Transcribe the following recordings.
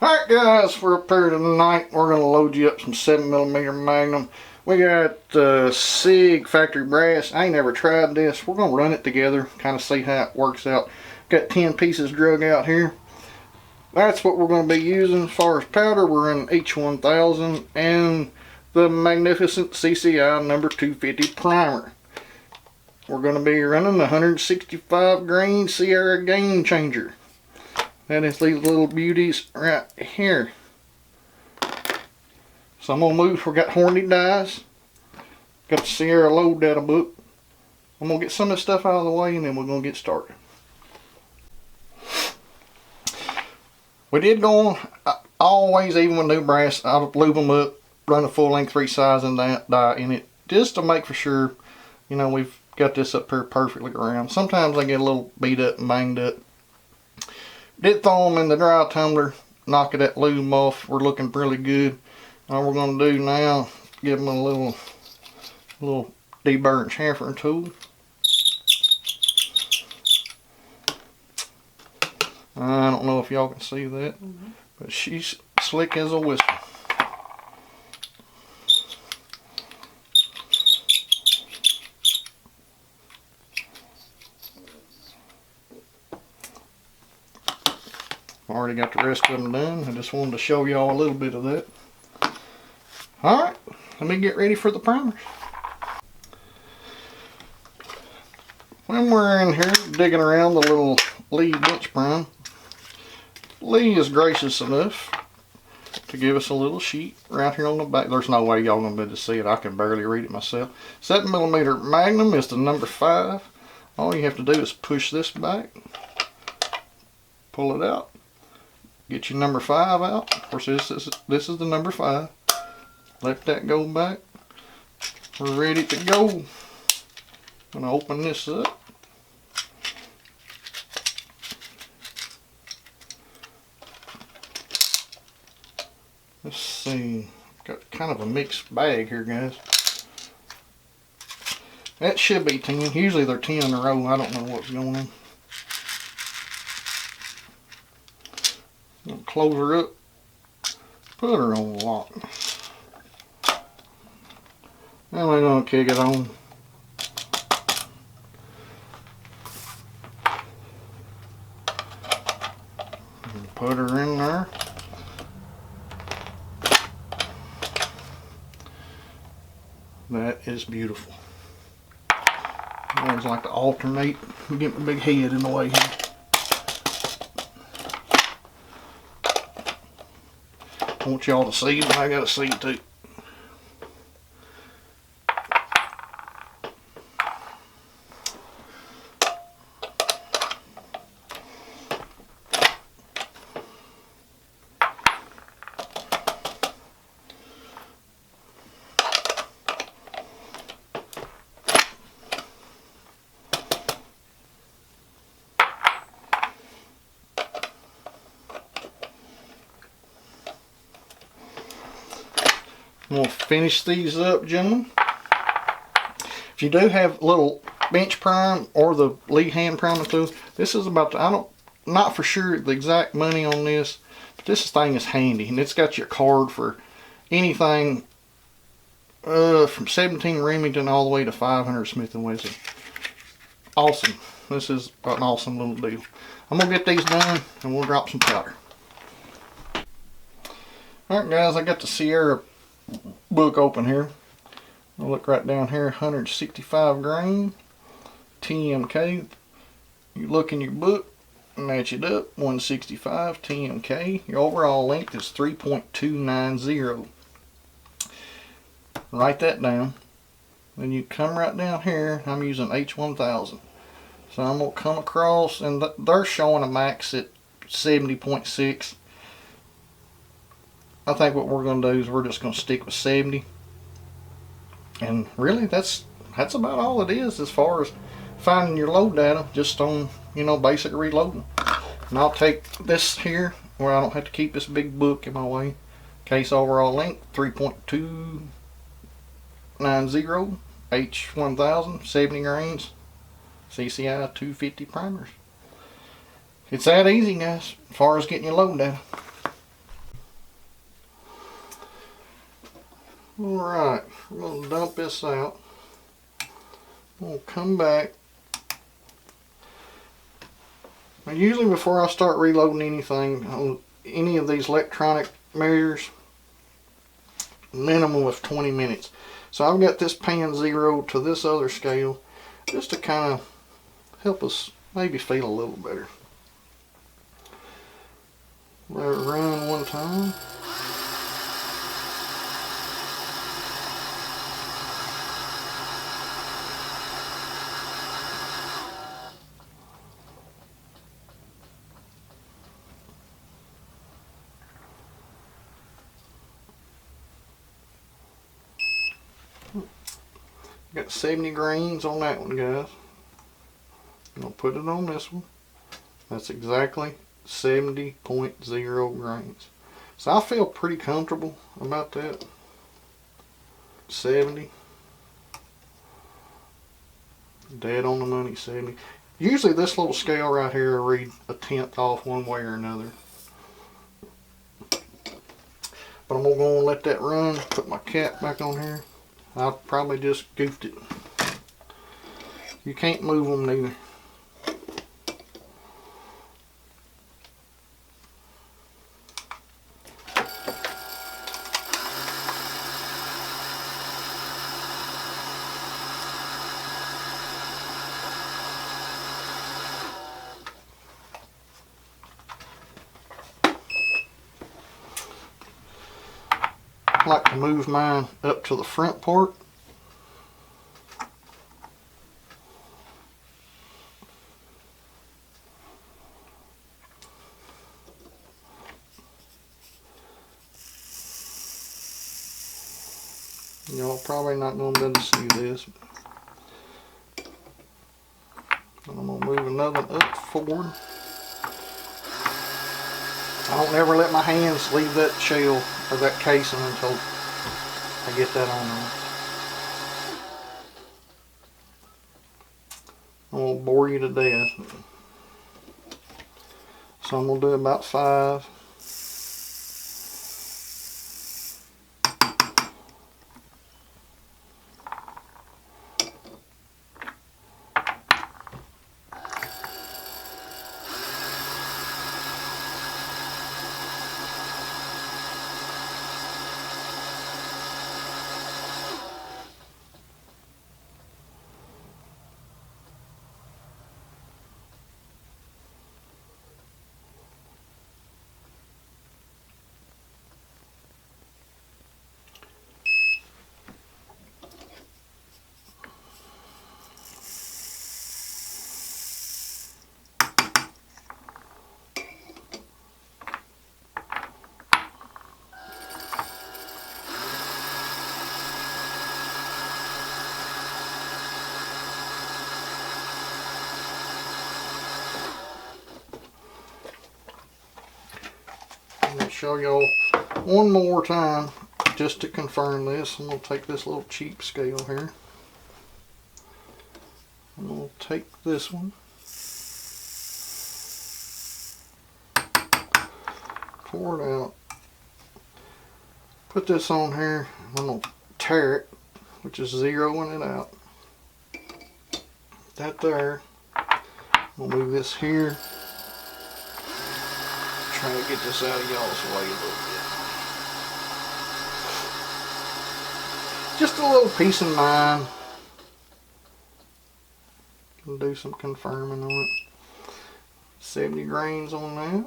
Alright guys, we're up here tonight. We're going to load you up some 7mm Magnum. We got SIG factory brass. I ain't never tried this. We're going to run it together, kind of see how it works out. Got 10 pieces drug out here. That's what we're going to be using as far as powder. We're in H1000 and the magnificent CCI number 250 primer. We're going to be running the 165 grain Sierra Game Changer. That is these little beauties right here. So I'm going to move. We got Horny dies. Got the Sierra load data book. I'm going to get some of this stuff out of the way and then we're going to get started. We did go on, always, even with new brass, I'll lube them up, run a full length 3 size in that dye in it, just to make for sure, you know, we've got this up here perfectly around. Sometimes they get a little beat up and banged up. Did throw them in the dry tumbler, knock that lube off. We're looking really good. All we're going to do now, give them a little deburring chamfering tool. I don't know if y'all can see that, but she's slick as a whistle. Already got the rest of them done. I just wanted to show y'all a little bit of that. Alright, let me get ready for the primers. When we're in here digging around the little Lee bench prime, Lee is gracious enough to give us a little sheet right here on the back. There's no way y'all gonna be able to see it. I can barely read it myself. 7mm Magnum is the number 5. All you have to do is push this back, pull it out, get your number 5 out. Of course, this is the number 5. Let that go back. We're ready to go. I'm gonna open this up. Let's see. Got kind of a mixed bag here, guys. That should be 10. Usually they're 10 in a row. I don't know what's going on. Close her up. Put her on lock. Now we're going to kick it on. Put her in there. That is beautiful. I always like to alternate. Get my big head in the way here. I want y'all to see, but I gotta see too. I'm going to finish these up, gentlemen. If you do have little bench prime or the Lee hand priming tool, this is about the, not for sure the exact money on this, but this thing is handy, and it's got your card for anything from 17 Remington all the way to 500 Smith & Wesson. Awesome. This is an awesome little deal. I'm going to get these done and we'll drop some powder. Alright guys, I got the Sierra book open here. I'll look right down here, 165 grain, TMK. You look in your book, match it up, 165 TMK. Your overall length is 3.290. Write that down. Then you come right down here. I'm using H1000. So I'm going to come across, and they're showing a max at 70.6. I think what we're going to do is we're just going to stick with 70. And really that's about all it is as far as finding your load data, just on, you know, basic reloading. And I'll take this here where I don't have to keep this big book in my way. Case overall length 3.290, H1000, 70 grains, CCI 250 primers. It's that easy, guys, as far as getting your load data. Alright, we're going to dump this out. We'll come back. Now, usually before I start reloading anything on any of these electronic measures, minimum of 20 minutes. So I've got this pan zeroed to this other scale just to kind of help us maybe feel a little better. Let it run one time. Got 70 grains on that one, guys. I'll put it on this one. That's exactly 70.0 grains. So I feel pretty comfortable about that. 70. Dead on the money, 70. Usually this little scale right here will read a tenth off one way or another. But I'm going to go and let that run. Put my cap back on here. I probably just goofed it. You can't move them neither. I like to move mine up to the front part. Y'all probably not going to be able to see this. And I'm going to move another one up forward. I don't ever let my hands leave that shell or that casing until I get that on there. I won't bore you to death. So I'm going to do about 5. I'm going to show y'all one more time just to confirm this. I'm going to take this little cheap scale here. I'm going to take this one, pour it out, put this on here. I'm going to tare it, which is zeroing it out. That there. We'll move this here. Try to get this out of y'all's way a little bit. Just a little peace of mind. We'll do some confirming on it. 70 grains on that.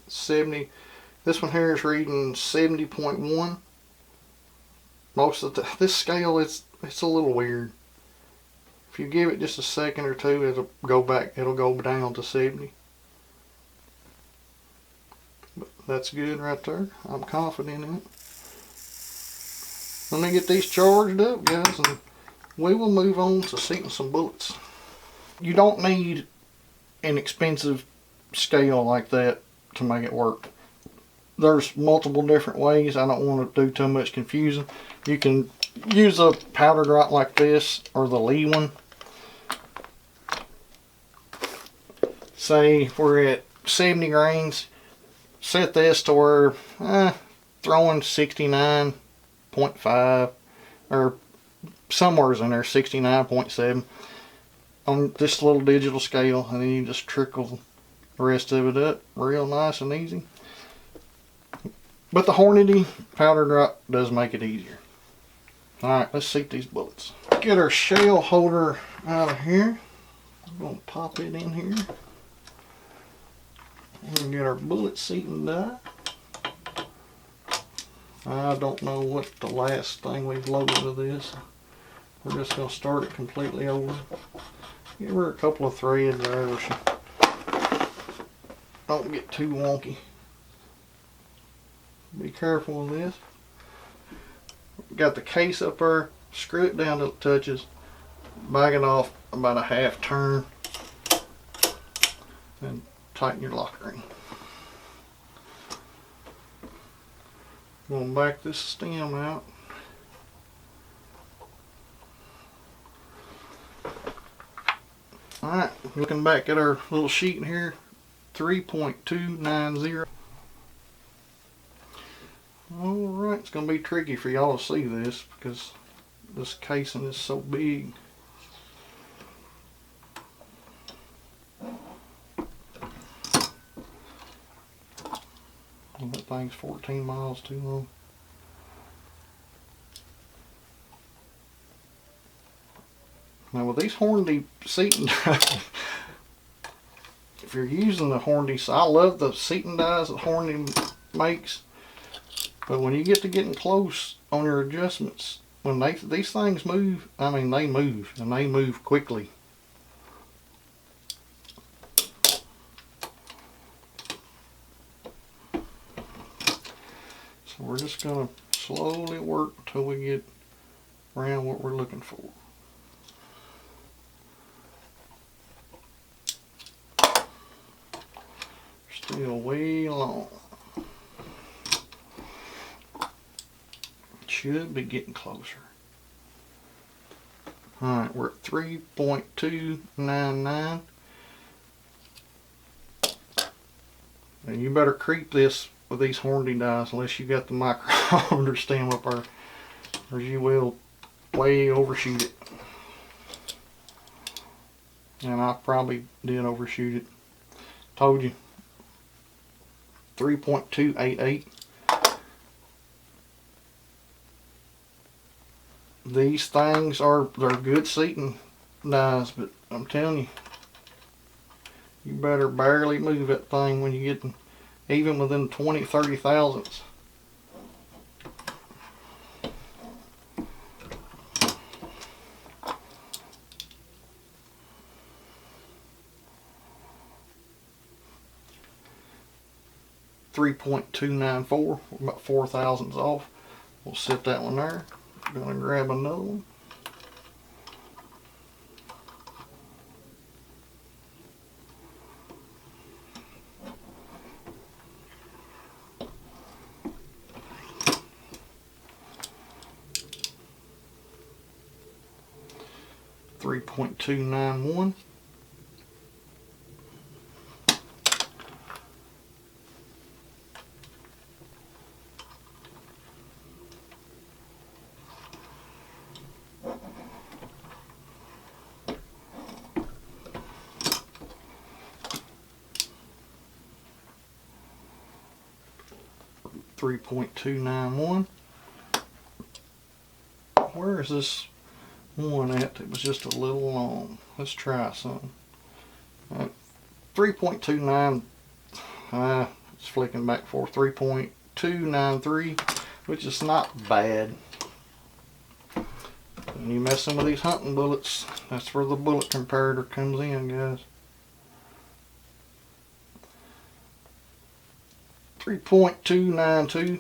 70. This one here is reading 70.1. Most of this scale, it's a little weird. If you give it just a second or two, it'll go back. It'll go down to 70. But that's good right there. I'm confident in it. Let me get these charged up, guys, and we will move on to seating some bullets. You don't need an expensive scale like that to make it work. There's multiple different ways. I don't want to do too much confusing. You can use a powder drop like this or the Lee one. Say if we're at 70 grains, set this to where throwing 69.5 or somewhere's in there, 69.7 on this little digital scale, and then you just trickle the rest of it up real nice and easy. But the Hornady powder drop does make it easier. Alright, let's seat these bullets. Get our shell holder out of here. I'm going to pop it in here. And get our bullet seating die. I don't know what the last thing we've loaded of this. We're just going to start it completely over. Give her a couple of threads there where she don't get too wonky. Be careful with this. Got the case up there. Screw it down till it touches. Bag it off about a half turn. And tighten your lock ring. I'm going to back this stem out. Alright, looking back at our little sheet in here, 3.290. Alright, it's going to be tricky for y'all to see this because this casing is so big. That thing's 14 miles too long. Now with these Hornady seating dies, if you're using the Hornady, I love the seating dies that Hornady makes, but when you get to getting close on your adjustments, when these things move, I mean they move, and they move quickly. So we're just going to slowly work until we get around what we're looking for. Still way long. Should be getting closer. Alright, we're at 3.299. And you better creep this with these Hornady dies unless you got the micrometer stem up there, or you will way overshoot it. And I probably did overshoot it. Told you. 3.288. These things they're good seating dies, but I'm telling you, you better barely move that thing when you get even within 20-30 thousandths. .294, about 4 thousandths off. We'll set that one there. I'm gonna grab another one. .291. .291. Where is this one at that was just a little long? Let's try something. 3.29. It's flicking back for 3.293, which is not bad. When you messing with these hunting bullets, that's where the bullet comparator comes in, guys. 3.292.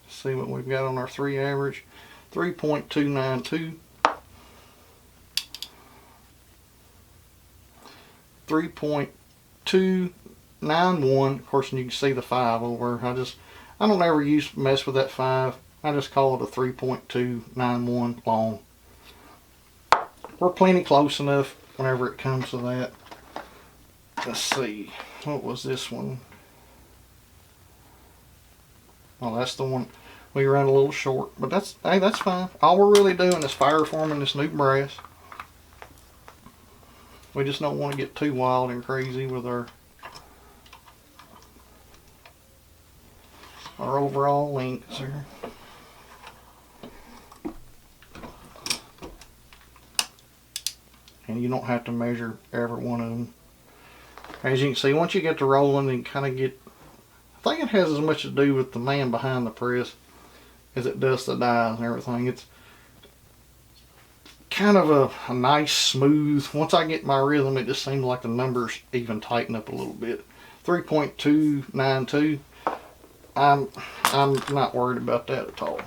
See what we've got on our 3 average. 3.292. 3.291. Of course, you can see the 5 over. I don't ever mess with that 5. I just call it a 3.291 long. We're plenty close enough whenever it comes to that. Let's see, what was this one? Well, that's the one we run a little short, but hey, that's fine. All we're really doing is fire forming this new brass. We just don't want to get too wild and crazy with our overall lengths here. And you don't have to measure every one of them. As you can see, once you get to rolling and kind of get, I think it has as much to do with the man behind the press as it does the dies and everything. It's kind of a nice smooth, once I get my rhythm, it just seems like the numbers even tighten up a little bit. 3.292, I'm not worried about that at all.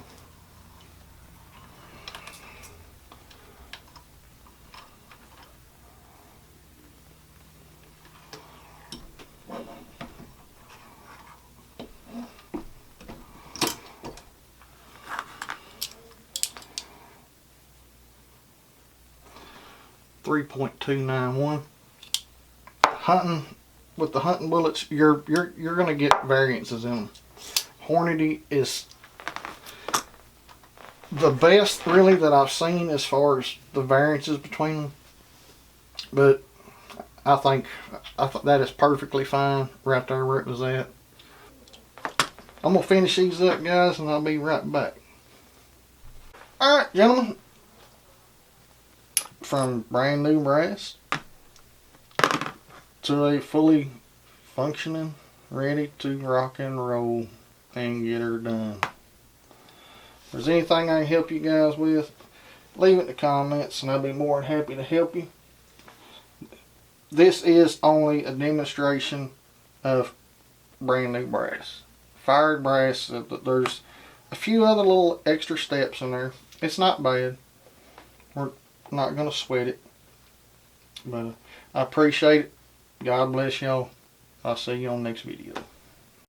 .291. Hunting with the hunting bullets, you're gonna get variances in them. Hornady is the best really that I've seen as far as the variances between them, but I think that is perfectly fine right there where it was at. I'm gonna finish these up, guys, and I'll be right back. All right, gentlemen, from brand new brass to a fully functioning, ready to rock and roll and get her done. If there's anything I can help you guys with, leave it in the comments and I'll be more than happy to help you. This is only a demonstration of brand new brass. Fired brass, there's a few other little extra steps in there. It's not bad. We're not going to sweat it. But I appreciate it. God bless y'all. I'll see you on the next video.